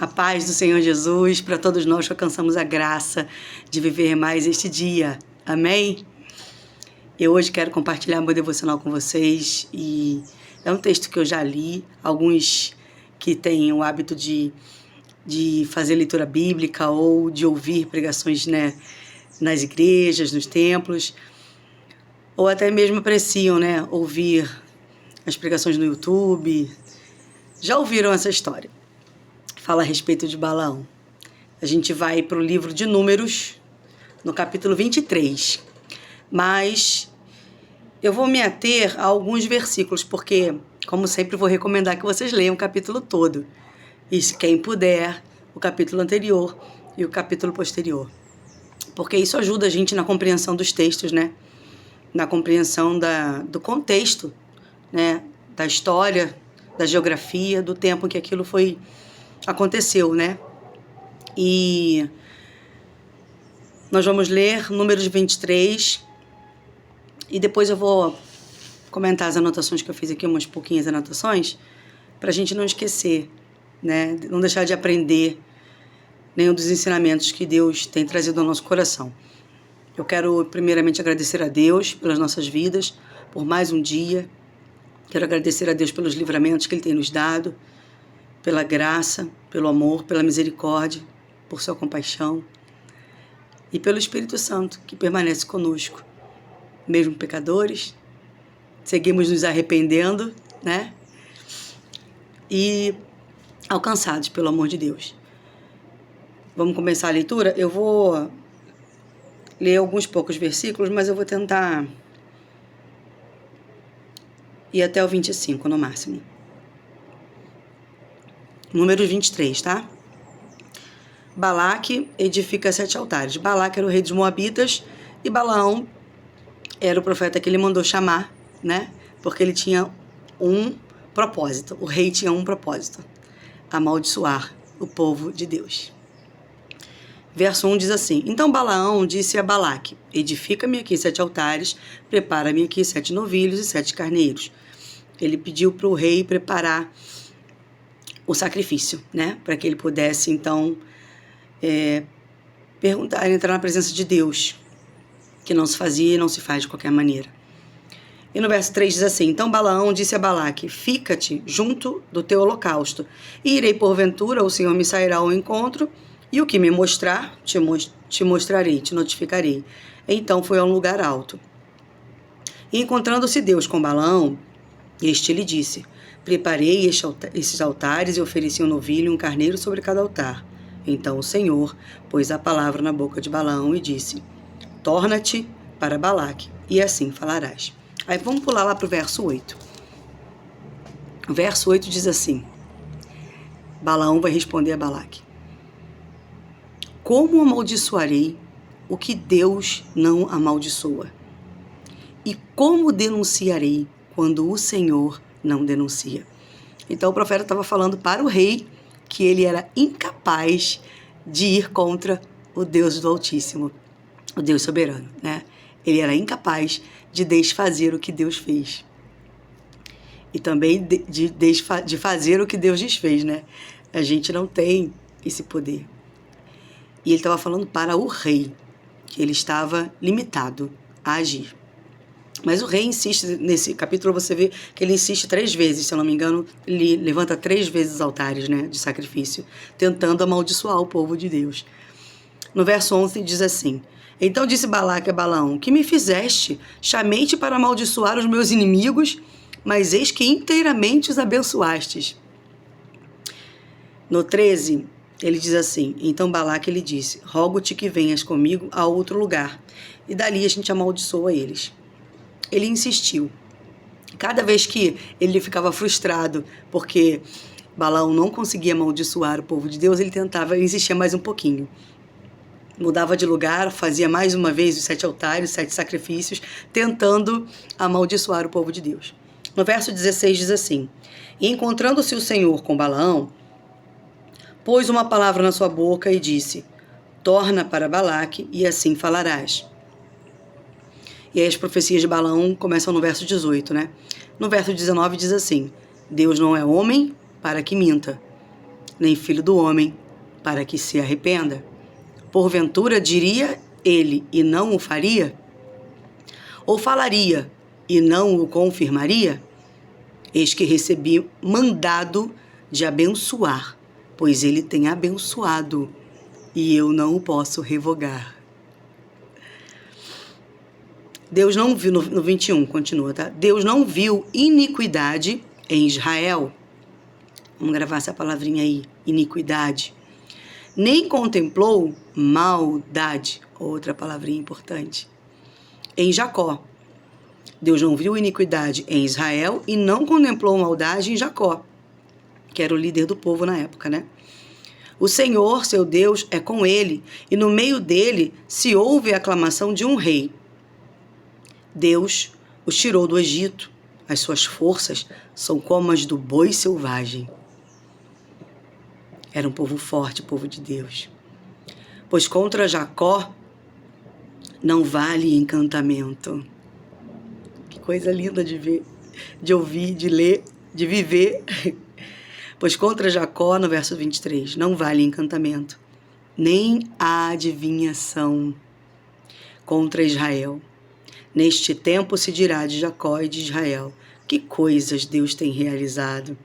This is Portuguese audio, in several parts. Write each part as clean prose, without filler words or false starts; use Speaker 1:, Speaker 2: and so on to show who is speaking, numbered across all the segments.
Speaker 1: A paz do Senhor Jesus para todos nós que alcançamos a graça de viver mais este dia. Amém? Eu hoje quero compartilhar meu devocional com vocês e é um texto que eu já li. Alguns que têm o hábito de fazer leitura bíblica ou de ouvir pregações, né, nas igrejas, nos templos, ou até mesmo apreciam, né, ouvir as pregações no YouTube. Já ouviram essa história? Fala a respeito de Balaão. A gente vai para o livro de Números, no capítulo 23. Mas eu vou me ater a alguns versículos, porque, como sempre, vou recomendar que vocês leiam o capítulo todo. E, quem puder, o capítulo anterior e o capítulo posterior. Porque isso ajuda a gente na compreensão dos textos, né? Na compreensão do contexto, né? Da história, da geografia, do tempo em que aquilo aconteceu, né? E nós vamos ler Números 23 e depois eu vou comentar as anotações que eu fiz aqui, umas pouquinhas anotações, para a gente não esquecer, né? Não deixar de aprender nenhum dos ensinamentos que Deus tem trazido ao nosso coração. Eu quero primeiramente agradecer a Deus pelas nossas vidas, por mais um dia. Quero agradecer a Deus pelos livramentos que Ele tem nos dado, pela graça, pelo amor, pela misericórdia, por sua compaixão e pelo Espírito Santo que permanece conosco. Mesmo pecadores, seguimos nos arrependendo, né? E alcançados pelo amor de Deus. Vamos começar a leitura? Eu vou ler alguns poucos versículos, mas eu vou tentar ir até o 25 no máximo. Números 23, tá? Balaque edifica 7 altares. Balaque era o rei dos Moabitas e Balaão era o profeta que ele mandou chamar, né? Porque ele tinha um propósito. O rei tinha um propósito: amaldiçoar o povo de Deus. Verso 1 diz assim: Então Balaão disse a Balaque: Edifica-me aqui 7 altares, prepara-me aqui 7 novilhos e 7 carneiros. Ele pediu para o rei preparar o sacrifício, né? Para que ele pudesse, então, entrar na presença de Deus, que não se fazia e não se faz de qualquer maneira. E no verso 3 diz assim: Então Balaão disse a Balaque: Fica-te junto do teu holocausto, e irei porventura, o Senhor me sairá ao encontro, e o que me mostrar, te mostrarei, te notificarei. Então foi a um lugar alto. E encontrando-se Deus com Balaão, este lhe disse: Preparei esses altares e ofereci um novilho e um carneiro sobre cada altar. Então o Senhor pôs a palavra na boca de Balaão e disse: Torna-te para Balaque, e assim falarás. Aí vamos pular lá para o verso 8. O verso 8 diz assim: Balaão vai responder a Balaque: Como amaldiçoarei o que Deus não amaldiçoa? E como denunciarei quando o Senhor não denuncia? Então o profeta estava falando para o rei que ele era incapaz de ir contra o Deus do Altíssimo, o Deus soberano, né? Ele era incapaz de desfazer o que Deus fez. E também de fazer o que Deus desfez, né? A gente não tem esse poder. E ele estava falando para o rei, que ele estava limitado a agir. Mas o rei insiste, nesse capítulo você vê que ele insiste 3 vezes, se eu não me engano, ele levanta 3 vezes os altares, né, de sacrifício, tentando amaldiçoar o povo de Deus. No verso 11 diz assim: Então disse Balaque a Balaão: Que me fizeste? Chamei-te para amaldiçoar os meus inimigos, mas eis que inteiramente os abençoastes. No 13, ele diz assim: Então Balaque lhe disse: Rogo-te que venhas comigo a outro lugar, e dali a gente amaldiçoa eles. Ele insistiu. Cada vez que ele ficava frustrado porque Balaão não conseguia amaldiçoar o povo de Deus, ele insistia mais um pouquinho. Mudava de lugar, fazia mais uma vez os 7 altares, 7 sacrifícios, tentando amaldiçoar o povo de Deus. No verso 16 diz assim: E encontrando-se o Senhor com Balaão, pôs uma palavra na sua boca e disse: Torna para Balaque, e assim falarás. E aí as profecias de Balaão começam no verso 18, né? No verso 19 diz assim: Deus não é homem para que minta, nem filho do homem, para que se arrependa. Porventura diria ele e não o faria? Ou falaria e não o confirmaria? Eis que recebi mandado de abençoar, pois ele tem abençoado, e eu não o posso revogar. Deus não viu, no 21, continua, tá? Deus não viu iniquidade em Israel. Vamos gravar essa palavrinha aí, iniquidade. Nem contemplou maldade, outra palavrinha importante, em Jacó. Deus não viu iniquidade em Israel e não contemplou maldade em Jacó, que era o líder do povo na época, né? O Senhor, seu Deus, é com ele, e no meio dele se ouve a aclamação de um rei. Deus os tirou do Egito, as suas forças são como as do boi selvagem. Era um povo forte, o povo de Deus. Pois contra Jacó não vale encantamento. Que coisa linda de ver, de ouvir, de ler, de viver. Pois contra Jacó, no verso 23, não vale encantamento, nem a adivinhação contra Israel. Neste tempo se dirá de Jacó e de Israel, que coisas Deus tem realizado.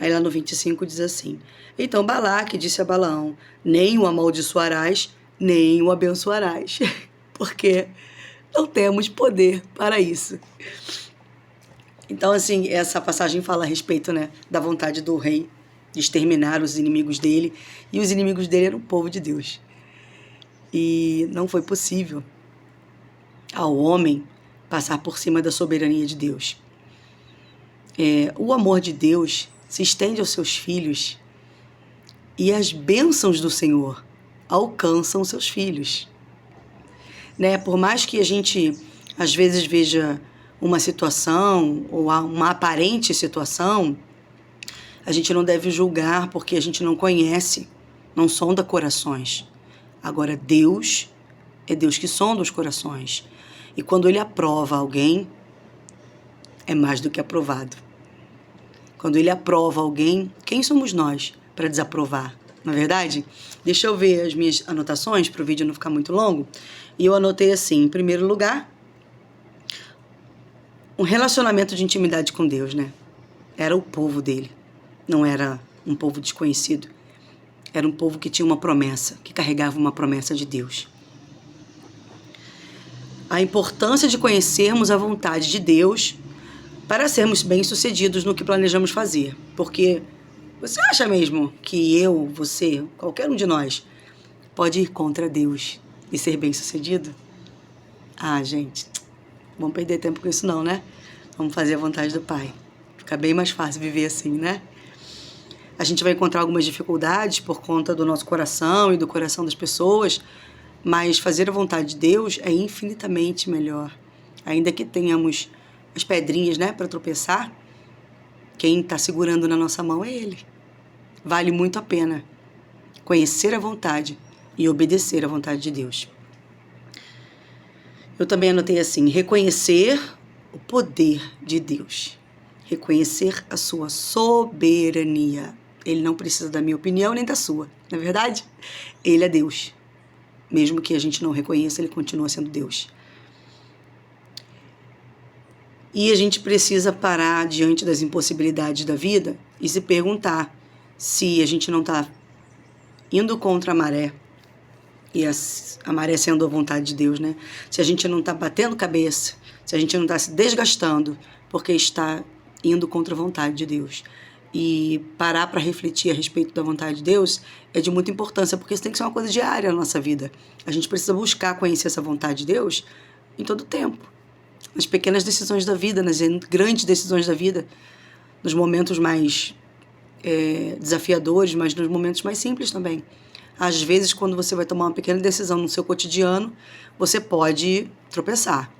Speaker 1: Aí lá no 25 diz assim, então Balaque disse a Balaão, nem o amaldiçoarás, nem o abençoarás, porque não temos poder para isso. Então, assim, essa passagem fala a respeito, né, da vontade do rei de exterminar os inimigos dele, e os inimigos dele eram o povo de Deus. E não foi possível ao homem passar por cima da soberania de Deus. O amor de Deus se estende aos seus filhos e as bênçãos do Senhor alcançam seus filhos. Né? Por mais que a gente, às vezes, veja uma situação ou uma aparente situação, a gente não deve julgar porque a gente não conhece, não sonda corações. Agora, Deus é Deus que sonda os corações. E quando Ele aprova alguém, é mais do que aprovado. Quando Ele aprova alguém, quem somos nós para desaprovar? Não é verdade? Deixa eu ver as minhas anotações para o vídeo não ficar muito longo. E eu anotei assim, em primeiro lugar, um relacionamento de intimidade com Deus, né? Era o povo dele, não era um povo desconhecido. Era um povo que tinha uma promessa, que carregava uma promessa de Deus. A importância de conhecermos a vontade de Deus para sermos bem-sucedidos no que planejamos fazer. Porque você acha mesmo que eu, você, qualquer um de nós, pode ir contra Deus e ser bem-sucedido? Ah, gente, vamos perder tempo com isso não, né? Vamos fazer a vontade do Pai. Fica bem mais fácil viver assim, né? A gente vai encontrar algumas dificuldades por conta do nosso coração e do coração das pessoas, mas fazer a vontade de Deus é infinitamente melhor. Ainda que tenhamos as pedrinhas, né, para tropeçar, quem está segurando na nossa mão é Ele. Vale muito a pena conhecer a vontade e obedecer à vontade de Deus. Eu também anotei assim, reconhecer o poder de Deus. Reconhecer a sua soberania. Ele não precisa da minha opinião nem da sua, não é verdade? Ele é Deus. Mesmo que a gente não reconheça, Ele continua sendo Deus. E a gente precisa parar diante das impossibilidades da vida e se perguntar se a gente não está indo contra a maré, e a maré sendo a vontade de Deus, né? Se a gente não está batendo cabeça, se a gente não está se desgastando, porque está indo contra a vontade de Deus. E parar para refletir a respeito da vontade de Deus é de muita importância, porque isso tem que ser uma coisa diária na nossa vida. A gente precisa buscar conhecer essa vontade de Deus em todo o tempo. Nas pequenas decisões da vida, nas grandes decisões da vida, nos momentos mais desafiadores, mas nos momentos mais simples também. Às vezes, quando você vai tomar uma pequena decisão no seu cotidiano, você pode tropeçar.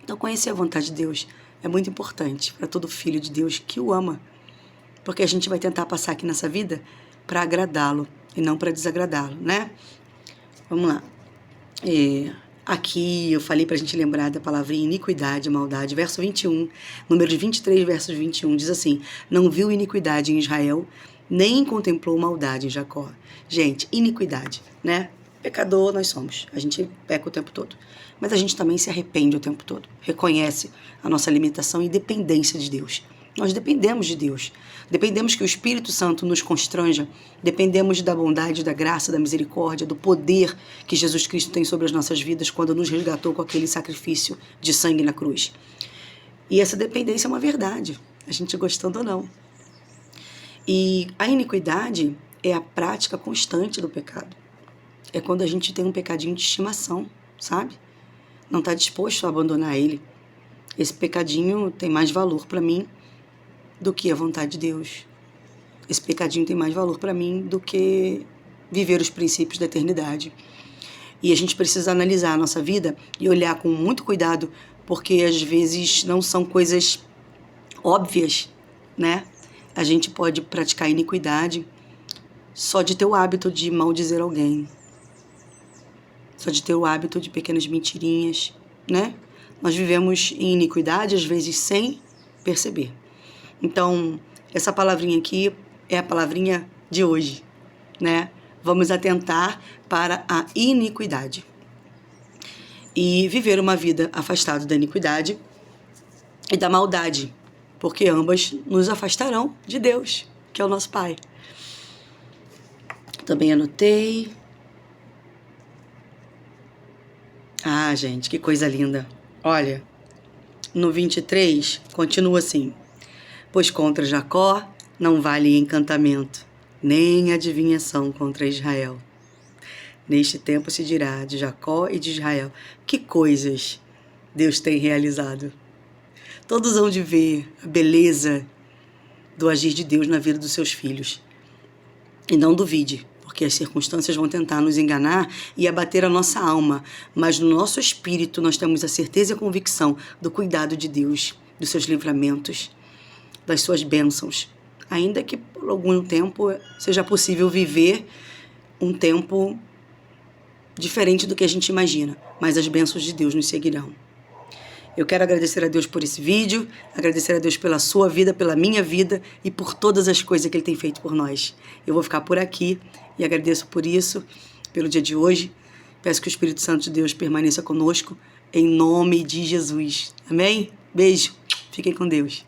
Speaker 1: Então, conhecer a vontade de Deus é muito importante para todo filho de Deus que o ama. Porque a gente vai tentar passar aqui nessa vida para agradá-lo e não para desagradá-lo, né? Vamos lá. Aqui eu falei para a gente lembrar da palavrinha iniquidade, maldade. Verso 21, Números 23, versos 21, diz assim, não viu iniquidade em Israel, nem contemplou maldade em Jacó. Gente, iniquidade, né? Pecador nós somos, a gente peca o tempo todo. Mas a gente também se arrepende o tempo todo, reconhece a nossa limitação e dependência de Deus. Nós dependemos de Deus, dependemos que o Espírito Santo nos constranja, dependemos da bondade, da graça, da misericórdia, do poder que Jesus Cristo tem sobre as nossas vidas quando nos resgatou com aquele sacrifício de sangue na cruz. E essa dependência é uma verdade, a gente gostando ou não. E a iniquidade é a prática constante do pecado. É quando a gente tem um pecadinho de estimação, sabe? Não está disposto a abandonar ele. Esse pecadinho tem mais valor para mim do que a vontade de Deus. Esse pecadinho tem mais valor para mim do que viver os princípios da eternidade. E a gente precisa analisar a nossa vida e olhar com muito cuidado, porque às vezes não são coisas óbvias, né? A gente pode praticar iniquidade só de ter o hábito de maldizer alguém. Só de ter o hábito de pequenas mentirinhas, né? Nós vivemos em iniquidade, às vezes, sem perceber. Então, essa palavrinha aqui é a palavrinha de hoje, né? Vamos atentar para a iniquidade. E viver uma vida afastada da iniquidade e da maldade, porque ambas nos afastarão de Deus, que é o nosso Pai. Também anotei. Ah, gente, que coisa linda. Olha, no 23, continua assim. Pois contra Jacó não vale encantamento, nem adivinhação contra Israel. Neste tempo se dirá de Jacó e de Israel, que coisas Deus tem realizado. Todos hão de ver a beleza do agir de Deus na vida dos seus filhos. E não duvide, porque as circunstâncias vão tentar nos enganar e abater a nossa alma, mas no nosso espírito nós temos a certeza e a convicção do cuidado de Deus, dos seus livramentos, das suas bênçãos, ainda que por algum tempo seja possível viver um tempo diferente do que a gente imagina, mas as bênçãos de Deus nos seguirão. Eu quero agradecer a Deus por esse vídeo, agradecer a Deus pela sua vida, pela minha vida e por todas as coisas que Ele tem feito por nós. Eu vou ficar por aqui e agradeço por isso, pelo dia de hoje. Peço que o Espírito Santo de Deus permaneça conosco, em nome de Jesus. Amém? Beijo. Fiquem com Deus.